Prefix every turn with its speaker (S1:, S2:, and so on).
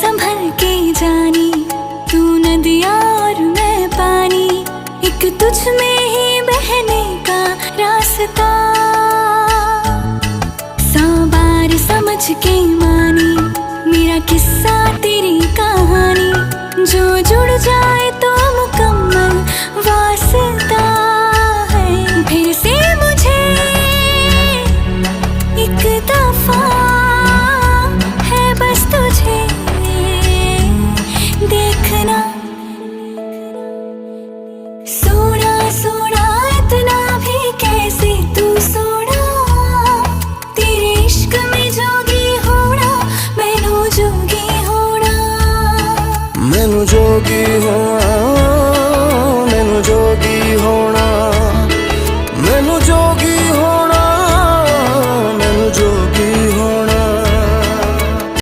S1: संभल के जानी, तू नदियाँ और मैं पानी, एक तुझ में ही बहने का रास्ता। 100 बार समझ के मानी, मेरा किस्सा तेरी कहानी, जो जुड़ जाए तो मुकम्मल वास्ता है। फिर से मुझे एक दफा है बस तुझे देखना। सोना सोना इतना भी कैसे तू सोना, तेरे इश्क में जोगी होना, मैनू जोगी होना।
S2: मैनू जोगी हो